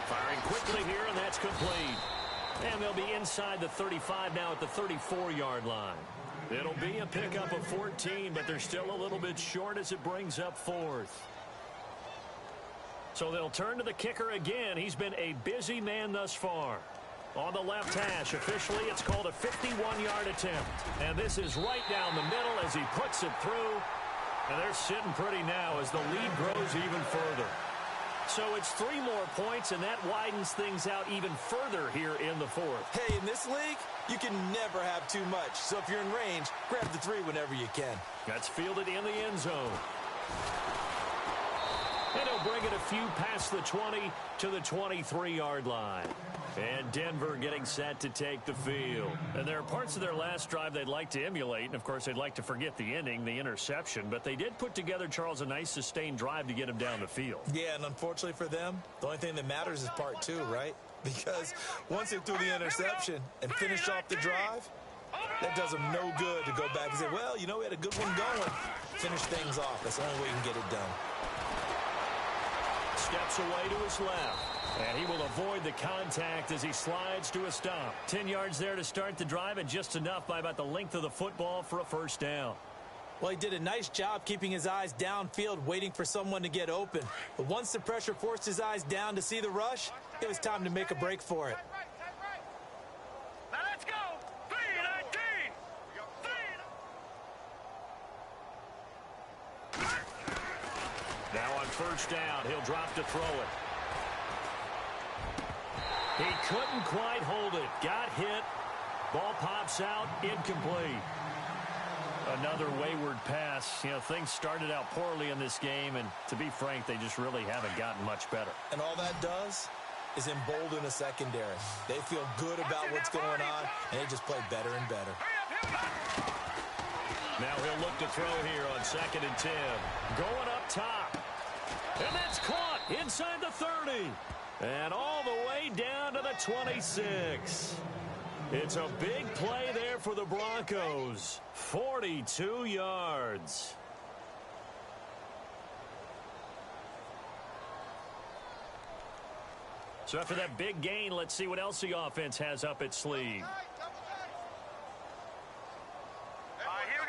Firing quickly here, and that's complete. And they'll be inside the 35 now at the 34-yard line. It'll be a pickup of 14, but they're still a little bit short as it brings up 4th. So they'll turn to the kicker again. He's been a busy man thus far. On the left hash, officially, it's called a 51-yard attempt. And this is right down the middle as he puts it through. And they're sitting pretty now as the lead grows even further. So it's 3 more points, and that widens things out even further here in the 4th. Hey, in this league, you can never have too much. So if you're in range, grab the 3 whenever you can. That's fielded in the end zone. And he'll bring it a few past the 20 to the 23-yard line. And Denver getting set to take the field. And there are parts of their last drive they'd like to emulate. And, of course, they'd like to forget the ending, the interception. But they did put together, Charles, a nice sustained drive to get him down the field. Yeah, and unfortunately for them, the only thing that matters is part 2, right? Because once they threw the interception and finished off the drive, that does them no good to go back and say, well, you know, we had a good one going. Finish things off. That's the only way you can get it done. Steps away to his left. And he will avoid the contact as he slides to a stop. 10 yards there to start the drive, and just enough by about the length of the football for a first down. Well, he did a nice job keeping his eyes downfield, waiting for someone to get open. But once the pressure forced his eyes down to see the rush, it was time to make a break for it. Now let's go. 3-19. Now on first down, he'll drop to throw it. He couldn't quite hold it. Got hit. Ball pops out. Incomplete. Another wayward pass. You know, things started out poorly in this game, and to be frank, they just really haven't gotten much better. And all that does is embolden a secondary. They feel good about what's going on, and they just play better and better. Now he'll look to throw here on 2nd and 10. Going up top. And that's caught inside the 30. And all the way down to the 26. It's a big play there for the Broncos. 42 yards. So after that big gain, let's see what else the offense has up its sleeve. Here we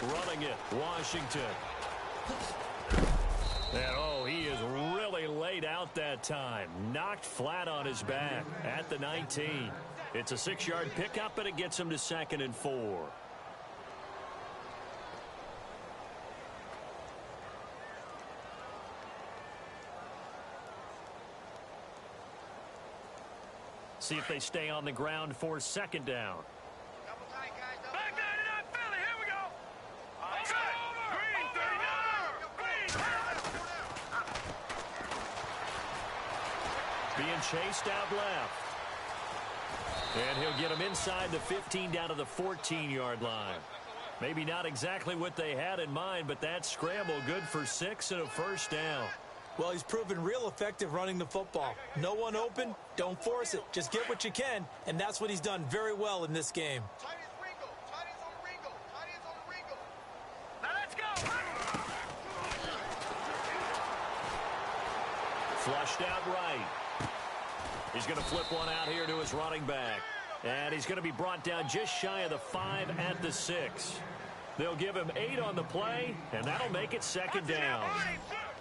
go. Running it, Washington. And, oh, he is really laid out that time. Knocked flat on his back at the 19. It's a 6-yard pickup, and it gets him to 2nd and 4. See if they stay on the ground for 2nd down. Back 99 Philly. Here we go. Green 39. Being chased out left. And he'll get him inside the 15 down to the 14-yard line. Maybe not exactly what they had in mind, but that scramble good for 6 and a first down. Well, he's proven real effective running the football. No one open, don't force it. Just get what you can, and that's what he's done very well in this game. Now let's go. Flushed out right. He's going to flip one out here to his running back. And he's going to be brought down just shy of the 5 at the 6. They'll give him 8 on the play, and that'll make it second down.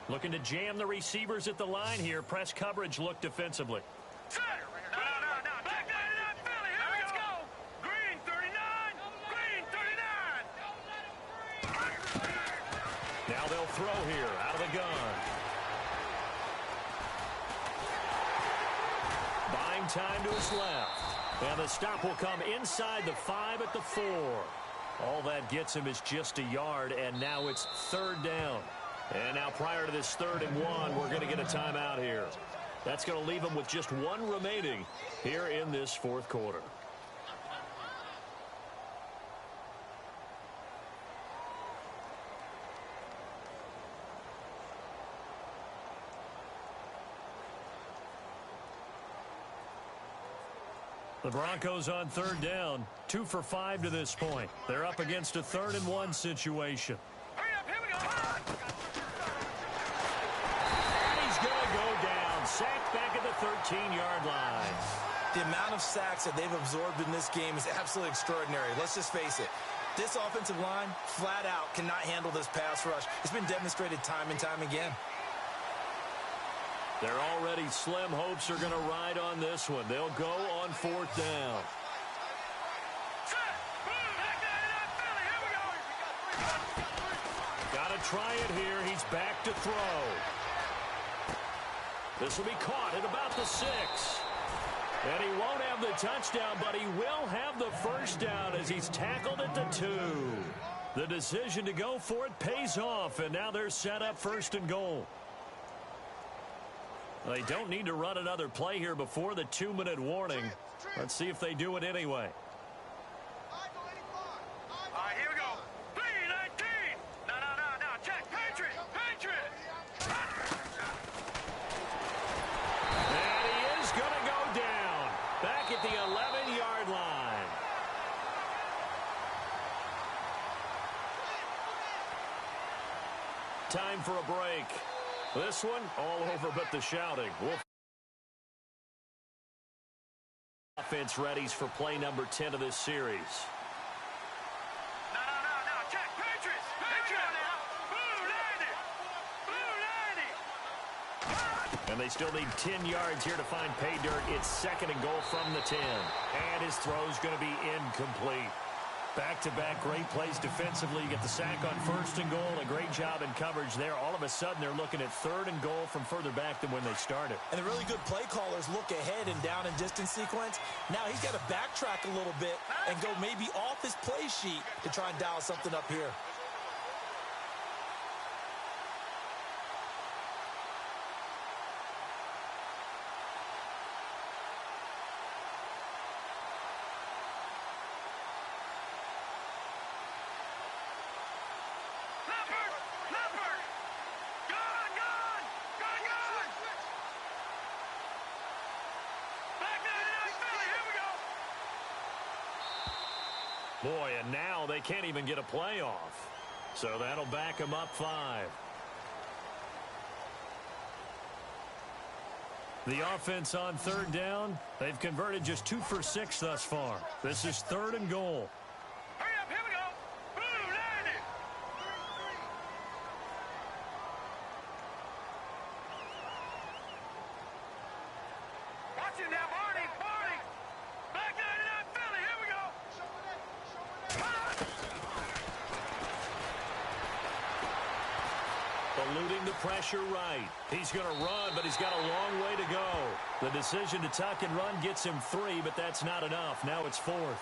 Looking to jam the receivers at the line here. Press coverage look defensively. Back 99 Philly. Here we go. Green 39. Green 39. Now they'll throw here out of the gun. Buying time to his left. And the stop will come inside the 5 at the 4. All that gets him is just a yard, and now it's third down. And now prior to this 3rd and 1, we're going to get a timeout here. That's going to leave him with just 1 remaining here in this 4th quarter. The Broncos on 3rd down, 2 for 5 to this point. They're up against a 3rd and 1 situation. Hurry up, here we go. And he's going to go down. Sacked back at the 13-yard line. The amount of sacks that they've absorbed in this game is absolutely extraordinary. Let's just face it. This offensive line, flat out, cannot handle this pass rush. It's been demonstrated time and time again. Their already slim hopes are going to ride on this one. They'll go on 4th down. Got to try it here. He's back to throw. This will be caught at about the 6. And he won't have the touchdown, but he will have the first down as he's tackled at the 2. The decision to go for it pays off, and now they're set up 1st and goal. They don't need to run another play here before the 2-minute warning. Let's see if they do it anyway. All right, here we go. 3-19. No. Check. Patriot. And he is going to go down. Back at the 11-yard line. Time for a break. This one, all over but the shouting. Offense readies for play number 10 of this series. No. Check. Patriots. Now. Blue 90. And they still need 10 yards here to find pay dirt. It's 2nd and goal from the 10. And his throw's going to be incomplete. Back-to-back great plays defensively. You get the sack on 1st and goal. A great job in coverage there. All of a sudden, they're looking at 3rd and goal from further back than when they started. And the really good play callers look ahead and down and distance sequence. Now he's got to backtrack a little bit and go maybe off his play sheet to try and dial something up here. Boy, and now they can't even get a play off. So that'll back them up 5. The offense on 3rd down, they've converted just 2 for 6 thus far. This is 3rd and goal. Hurry up, here we go. Blue 90. Watch it now, Barney. Back 99 Philly, here we go. Eluding the pressure right. He's going to run, but he's got a long way to go. The decision to tuck and run gets him 3, but that's not enough. Now it's 4th.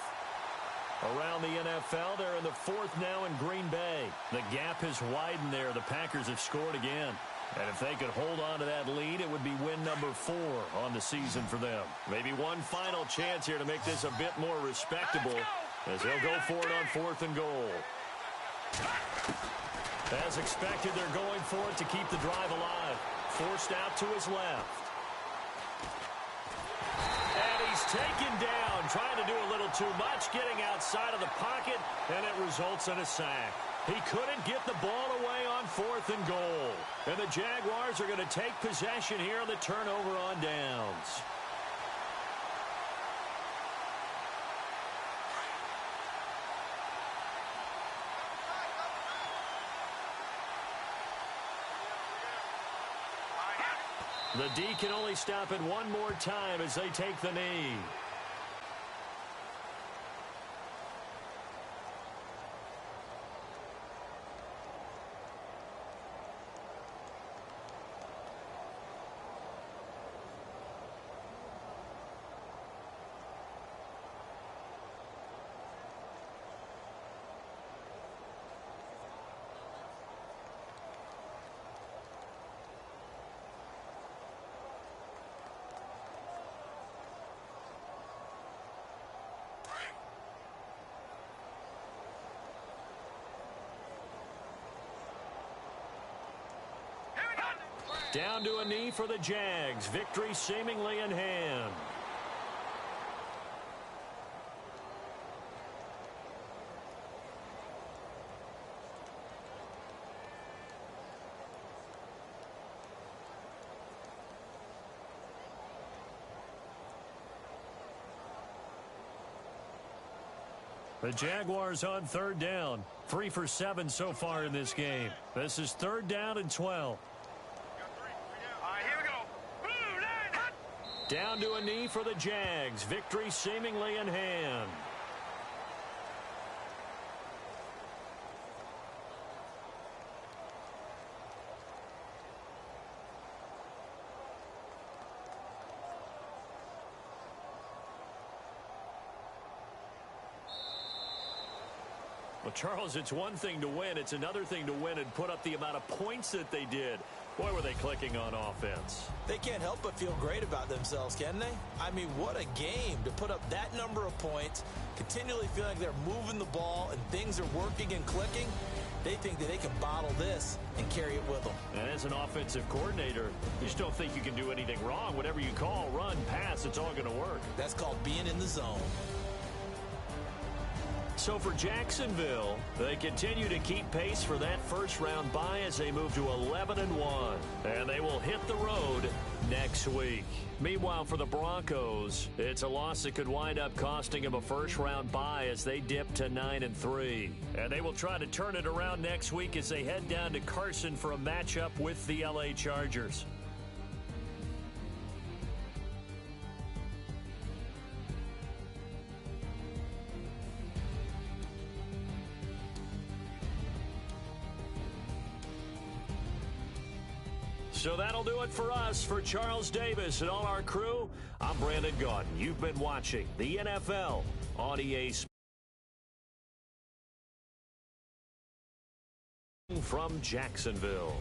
Around the NFL, they're in the 4th now in Green Bay. The gap has widened there. The Packers have scored again. And if they could hold on to that lead, it would would be win number 4 on the season for them. Maybe one final chance here to make this a bit more respectable as they'll go for it on 4th and goal. As expected, they're going for it to keep the drive alive. Forced out to his left. And he's taken down, trying to do a little too much, getting outside of the pocket, and it results in a sack. He couldn't get the ball away on 4th and goal. And the Jaguars are going to take possession here on the turnover on downs. The D can only stop it one more time as they take the knee. Down to a knee for the Jags. Victory seemingly in hand. The Jaguars on 3rd down. 3 for 7 so far in this game. This is 3rd down and 12. Down to a knee for the Jags. Victory seemingly in hand. Well, Charles, it's one thing to win. It's another thing to win and put up the amount of points that they did. Boy, were they clicking on offense. They can't help but feel great about themselves, can they? I mean, what a game to put up that number of points, continually feeling like they're moving the ball and things are working and clicking. They think that they can bottle this and carry it with them. And as an offensive coordinator, you just don't think you can do anything wrong. Whatever you call, run, pass, it's all going to work. That's called being in the zone. So for Jacksonville, they continue to keep pace for that first-round bye as they move to 11-1. And they will hit the road next week. Meanwhile, for the Broncos, it's a loss that could wind up costing them a first-round bye as they dip to 9-3. And they will try to turn it around next week as they head down to Carson for a matchup with the LA Chargers. So that'll do it for us. For Charles Davis and all our crew, I'm Brandon Gaudin. You've been watching the NFL on EA Sports. From Jacksonville.